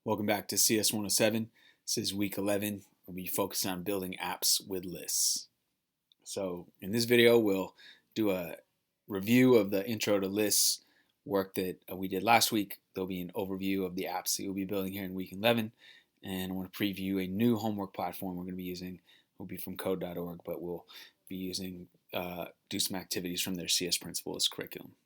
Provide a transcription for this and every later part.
Welcome back to CS 107. This is week 11. We'll be focusing on building apps with lists. So in this video, we'll do a review of the intro to lists work that we did last week. There'll be an overview of the apps that you'll be building here in week 11. And I want to preview a new homework platform we're going to be using. It'll be from code.org, but we'll be using, do some activities from their CS Principles curriculum.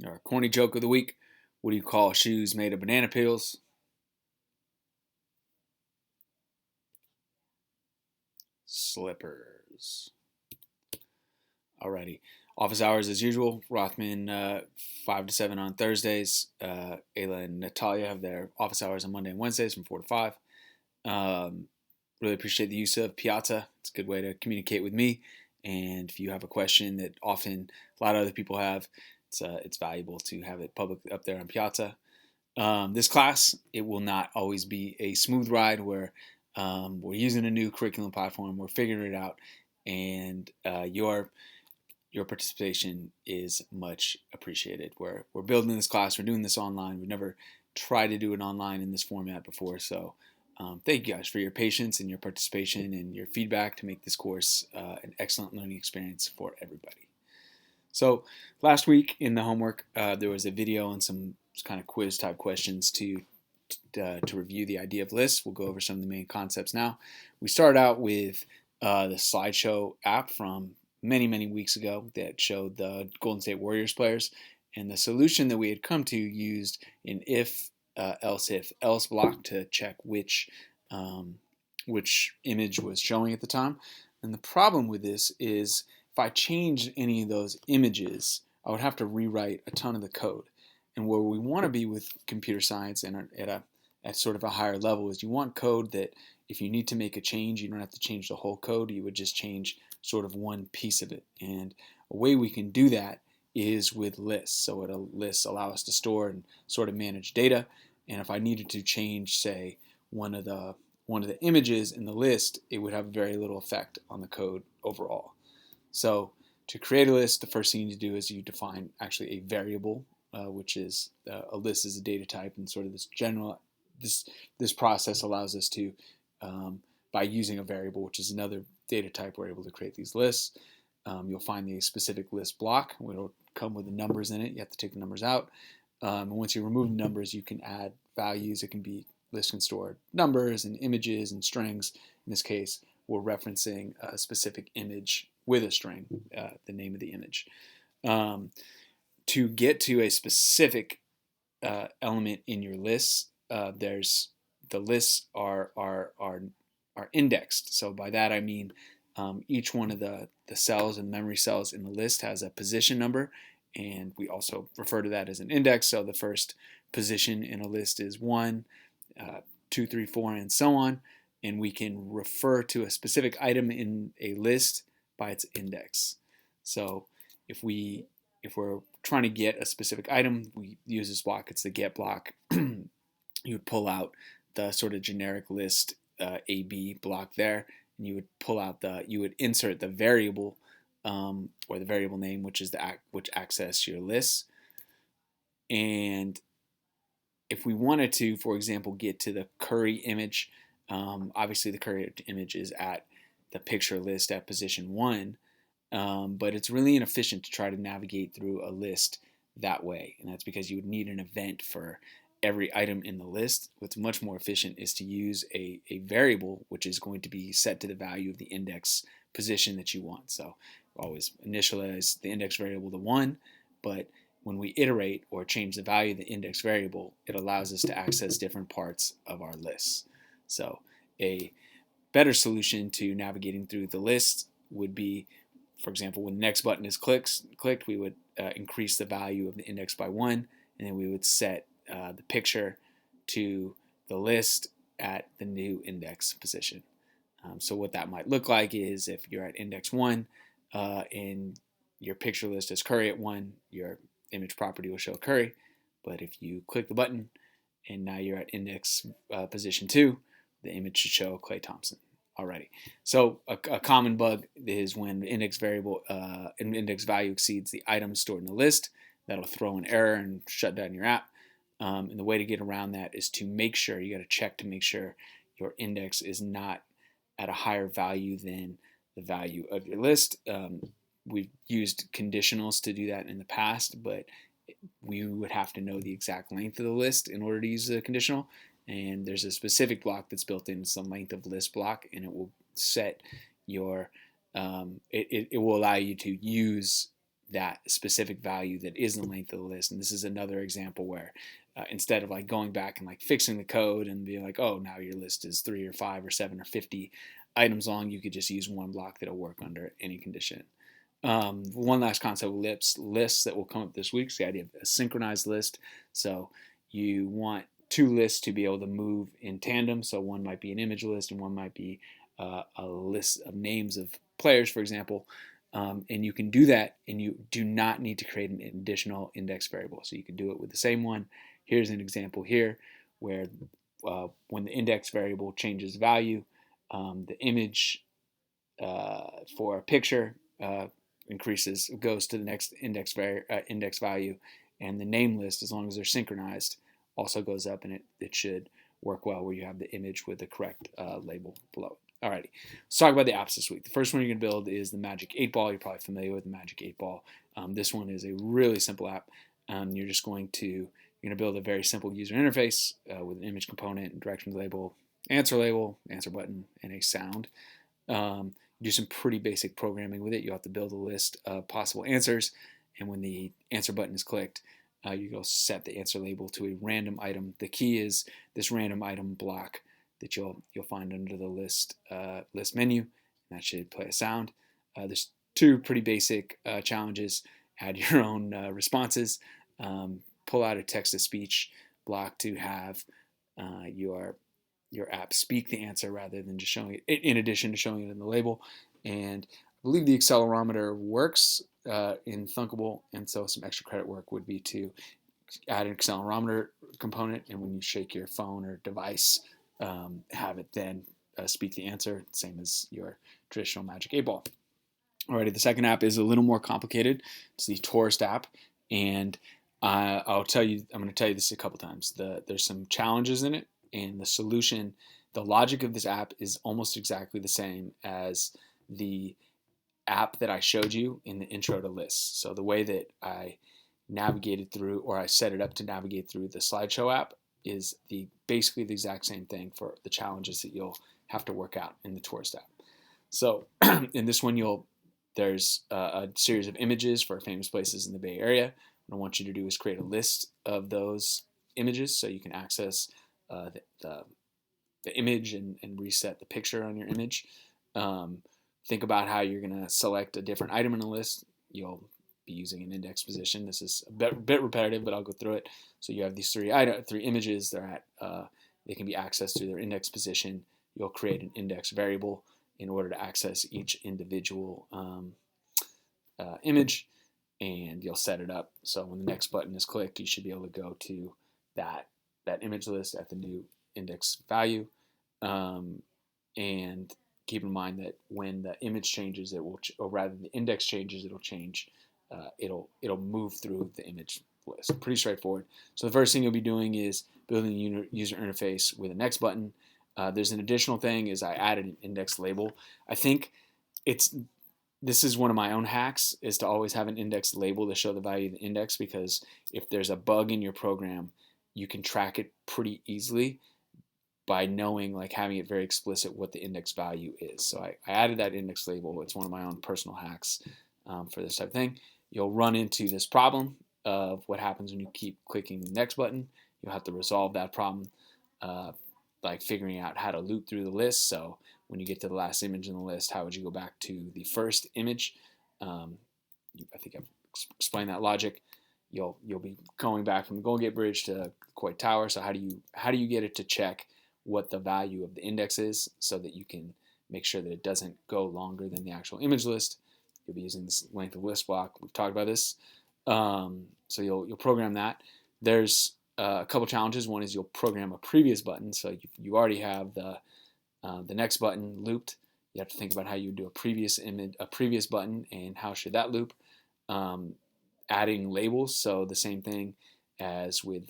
Our corny joke of the week: what do you call shoes made of banana peels? Slippers. Alrighty. Office hours as usual. Rothman 5 to 7 on Thursdays. Ayla and Natalia have their office hours on Monday and Wednesdays from 4 to 5. Really appreciate the use of Piazza. It's a good way to communicate with me. And if you have a question that often a lot of other people have, it's valuable to have it public up there on Piazza. This class, it will not always be a smooth ride where we're using a new curriculum platform, we're figuring it out, and your participation is much appreciated. We're building this class, we're doing this online. We've never tried to do it online in this format before, so thank you guys for your patience and your participation and your feedback to make this course an excellent learning experience for everybody. So last week in the homework, there was a video and some kind of quiz type questions to review the idea of lists. We'll go over some of the main concepts now. We started out with the slideshow app from many weeks ago that showed the Golden State Warriors players, and the solution that we had come to used an if else block to check which image was showing at the time. And the problem with this is if I changed any of those images, I would have to rewrite a ton of the code. And where we want to be with computer science and at sort of a higher level is you want code that if you need to make a change, you don't have to change the whole code. You would just change sort of one piece of it. And a way we can do that is with lists. So lists allow us to store and sort of manage data. And if I needed to change, say, one of the images in the list, it would have very little effect on the code overall. So to create a list, the first thing you need to do is you define actually a variable, which is a list is a data type, and sort of this process allows us to, by using a variable, which is another data type, we're able to create these lists. You'll find the specific list block. It'll come with the numbers in it. You have to take the numbers out. And once you remove the numbers, you can add values. It can be lists can store numbers and images and strings. In this case, we're referencing a specific image with a string, the name of the image. To get to a specific element in your lists, there's the lists are indexed. So by that I mean each one of the cells and memory cells in the list has a position number, and we also refer to that as an index. So the first position in a list is 1, 2, 3, 4, and so on. And we can refer to a specific item in a list by its index. So if we're trying to get a specific item, we use this block. It's the get block. You would pull out the sort of generic list AB block there, and you would insert the variable or the variable name, which is which access your list. And if we wanted to, for example, get to the Curry image, obviously the Curry image is at the picture list at position 1. But it's really inefficient to try to navigate through a list that way. And that's because you would need an event for every item in the list. What's much more efficient is to use a variable, which is going to be set to the value of the index position that you want. So always initialize the index variable to 1, but when we iterate or change the value of the index variable, it allows us to access different parts of our lists. So a better solution to navigating through the list would be, for example, when the next button is clicked, we would increase the value of the index by 1, and then we would set the picture to the list at the new index position. So what that might look like is if you're at index 1 and your picture list is Curry at 1, your image property will show Curry. But if you click the button and now you're at index position 2, the image should show Klay Thompson. Alrighty. So a common bug is when the index value exceeds the item stored in the list. That'll throw an error and shut down your app. And the way to get around that is to make sure, you got to check to make sure your index is not at a higher value than the value of your list. We've used conditionals to do that in the past, but we would have to know the exact length of the list in order to use the conditional. And there's a specific block that's built in, some length of list block, and it will set your, it will allow you to use that specific value that is the length of the list. And this is another example where instead of like going back and like fixing the code and being like, oh, now your list is 3 or 5 or 7 or 50 items long, you could just use one block that'll work under any condition. One last concept with lists that will come up this week is the idea of a synchronized list. So you want two lists to be able to move in tandem. So one might be an image list and one might be a list of names of players, for example. And you can do that, and you do not need to create an additional index variable. So you can do it with the same one. Here's an example here where when the index variable changes value, the image for a picture goes to the next index value, and the name list, as long as they're synchronized, also goes up, and it should work well where you have the image with the correct label below it. Alrighty, let's talk about the apps this week. The first one you're going to build is the Magic 8 Ball. You're probably familiar with the Magic 8 Ball. This one is a really simple app. You're going to build a very simple user interface with an image component, directions label, answer button, and a sound. Do some pretty basic programming with it. You'll have to build a list of possible answers, and when the answer button is clicked, you go set the answer label to a random item. The key is this random item block that you'll find under the list menu, and that should play a sound. There's two pretty basic challenges. Add your own responses. Pull out a text-to-speech block to have your app speak the answer rather than just showing it, in addition to showing it in the label. And I believe the accelerometer works in Thunkable, and so some extra credit work would be to add an accelerometer component, and when you shake your phone or device, have it then speak the answer, same as your traditional Magic 8 Ball. Alrighty, the second app is a little more complicated. It's the Tourist app, and I'm going to tell you this a couple times. There's some challenges in it, and the solution, the logic of this app is almost exactly the same as the app that I showed you in the intro to lists. So the way that I navigated through, or I set it up to navigate through the slideshow app, is basically the exact same thing for the challenges that you'll have to work out in the Tourist app. So in this one, there's a series of images for famous places in the Bay Area. What I want you to do is create a list of those images so you can access the image and reset the picture on your image. Think about how you're going to select a different item in a list. You'll be using an index position. This is a bit repetitive, but I'll go through it. So you have these three images. They can be accessed through their index position. You'll create an index variable in order to access each individual image, and you'll set it up so when the next button is clicked, you should be able to go to that image list at the new index value. And keep in mind that when the image changes, or rather the index changes, it'll change. It'll move through the image list. Pretty straightforward. So the first thing you'll be doing is building a user interface with a next button. There's an additional thing is I added an index label. I think this is one of my own hacks, is to always have an index label to show the value of the index, because if there's a bug in your program, you can track it pretty easily by knowing, like having it very explicit what the index value is. So I added that index label. It's one of my own personal hacks for this type of thing. You'll run into this problem of what happens when you keep clicking the next button. You'll have to resolve that problem, like figuring out how to loop through the list. So when you get to the last image in the list, how would you go back to the first image? I think I've explained that logic. You'll be going back from the Golden Gate Bridge to Coit Tower. So how do you get it to check what the value of the index is, so that you can make sure that it doesn't go longer than the actual image list? You'll be using this length of list block. We've talked about this. So you'll program that. There's a couple challenges. One is you'll program a previous button. So you already have the next button looped. You have to think about how you do a previous button, and how should that loop. Adding labels. So the same thing as with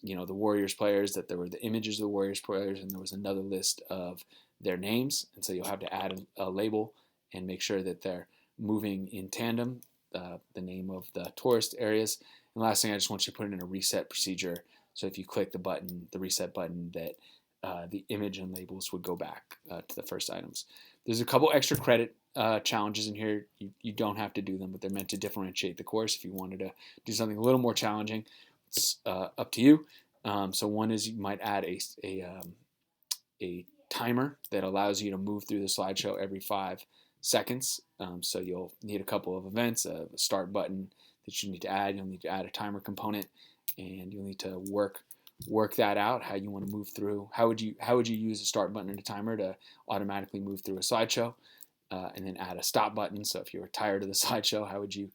the Warriors players, that there were the images of the Warriors players, and there was another list of their names. And so you'll have to add a label and make sure that they're moving in tandem, the name of the tourist areas. And last thing, I just want you to put in a reset procedure. So if you click the reset button, that the image and labels would go back to the first items. There's a couple extra credit challenges in here. You don't have to do them, but they're meant to differentiate the course. If you wanted to do something a little more challenging, it's up to you. So one is you might add a timer that allows you to move through the slideshow every 5 seconds. So you'll need a couple of events, a start button that you need to add. You'll need to add a timer component, and you'll need to work that out, how you want to move through. How would you use a start button and a timer to automatically move through a slideshow, and then add a stop button. So if you were tired of the slideshow, how would you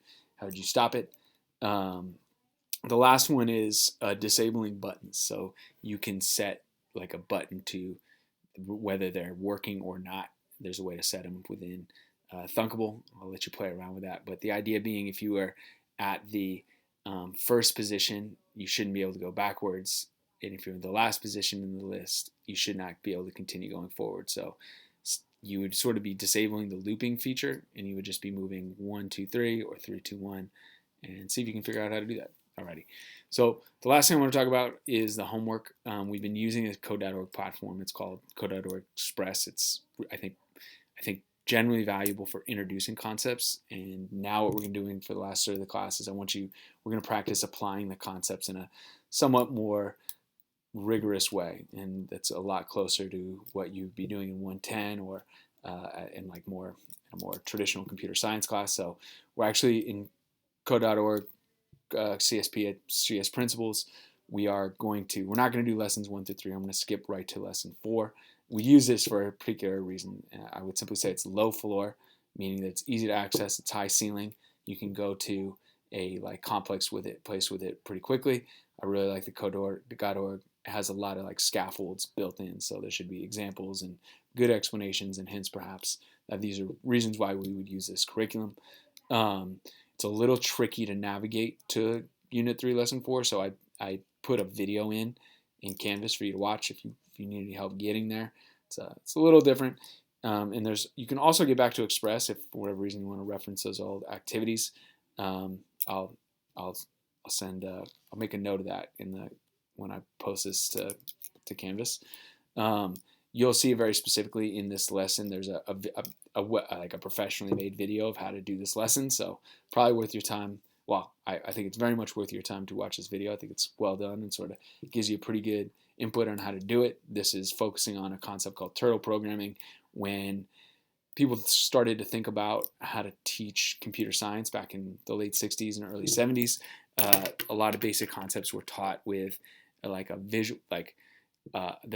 stop it? The last one is disabling buttons. So you can set like a button to whether they're working or not. There's a way to set them within Thunkable. I'll let you play around with that. But the idea being, if you are at the first position, you shouldn't be able to go backwards. And if you're in the last position in the list, you should not be able to continue going forward. So you would sort of be disabling the looping feature, and you would just be moving 1, 2, 3 or 3, 2, 1, and see if you can figure out how to do that. Alrighty. So the last thing I want to talk about is the homework. We've been using a code.org platform. It's called code.org Express. It's I think generally valuable for introducing concepts. And now what we're going to be doing for the last third of the class is we're going to practice applying the concepts in a somewhat more rigorous way, and that's a lot closer to what you'd be doing in 110 or in like a more traditional computer science class. So we're actually in code.org CSP at CS Principles. We're not going to do lessons 1 through 3. I'm going to skip right to lesson 4. We use this for a particular reason. I would simply say it's low floor, meaning that it's easy to access. It's high ceiling. You can go to a complex place with it pretty quickly. I really like the code.org. It has a lot of scaffolds built in, so there should be examples and good explanations and hints perhaps that these are reasons why we would use this curriculum. It's a little tricky to navigate to Unit 3, Lesson 4, so I put a video in Canvas for you to watch if you need any help getting there. It's a little different. And you can also get back to Express if for whatever reason you want to reference those old activities. I'll make a note of that when I post this to Canvas. You'll see very specifically in this lesson, there's a professionally made video of how to do this lesson. So probably worth your time. Well, I think it's very much worth your time to watch this video. I think it's well done and sort of gives you a pretty good input on how to do it. This is focusing on a concept called turtle programming. When people started to think about how to teach computer science back in the late 60s and early 70s, a lot of basic concepts were taught with the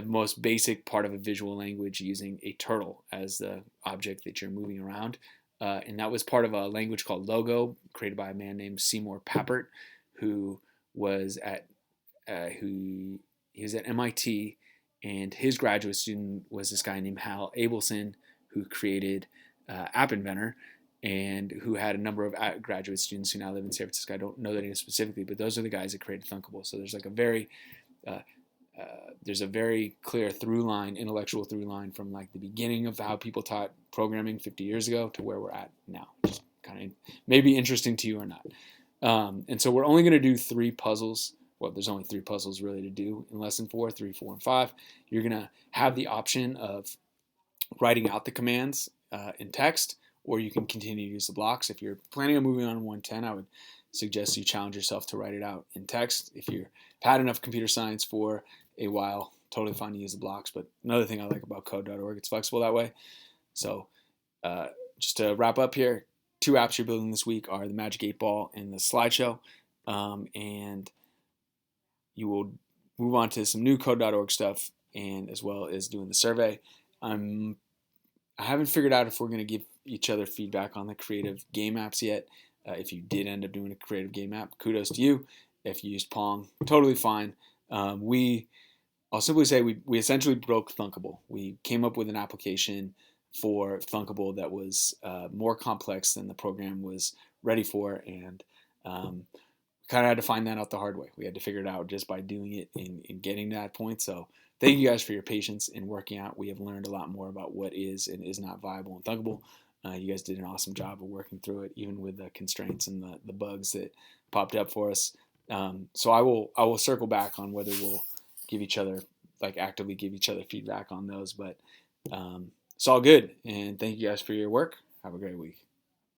most basic part of a visual language using a turtle as the object that you're moving around. And that was part of a language called Logo, created by a man named Seymour Papert, who was at MIT, and his graduate student was this guy named Hal Abelson, who created App Inventor, and who had a number of graduate students who now live in San Francisco. I don't know their names specifically, but those are the guys that created Thunkable. So there's a very clear intellectual through line from the beginning of how people taught programming 50 years ago to where we're at now. Just kind of maybe interesting to you or not. And so we're only going to do 3 puzzles. Well, there's only 3 puzzles really to do in lesson 4, 3, 4, and 5. You're going to have the option of writing out the commands in text, or you can continue to use the blocks. If you're planning on moving on 110, I would suggest you challenge yourself to write it out in text. If you've had enough computer science for a while, totally fine to use the blocks. But another thing I like about code.org, it's flexible that way. So just to wrap up here, 2 apps you're building this week are the Magic 8 Ball and the Slideshow. And you will move on to some new code.org stuff, and as well as doing the survey. I haven't figured out if we're going to give each other feedback on the creative game apps yet. If you did end up doing a creative game app, kudos to you. If you used Pong, totally fine. I'll simply say we essentially broke Thunkable. We came up with an application for Thunkable that was more complex than the program was ready for, and kind kind of had to find that out the hard way. We had to figure it out just by doing it and getting to that point. So thank you guys for your patience in working out. We have learned a lot more about what is and is not viable and thunkable. You guys did an awesome job of working through it, even with the constraints and the bugs that popped up for us. So I will circle back on whether we'll give each other, like actively give each other feedback on those. But it's all good. And thank you guys for your work. Have a great week.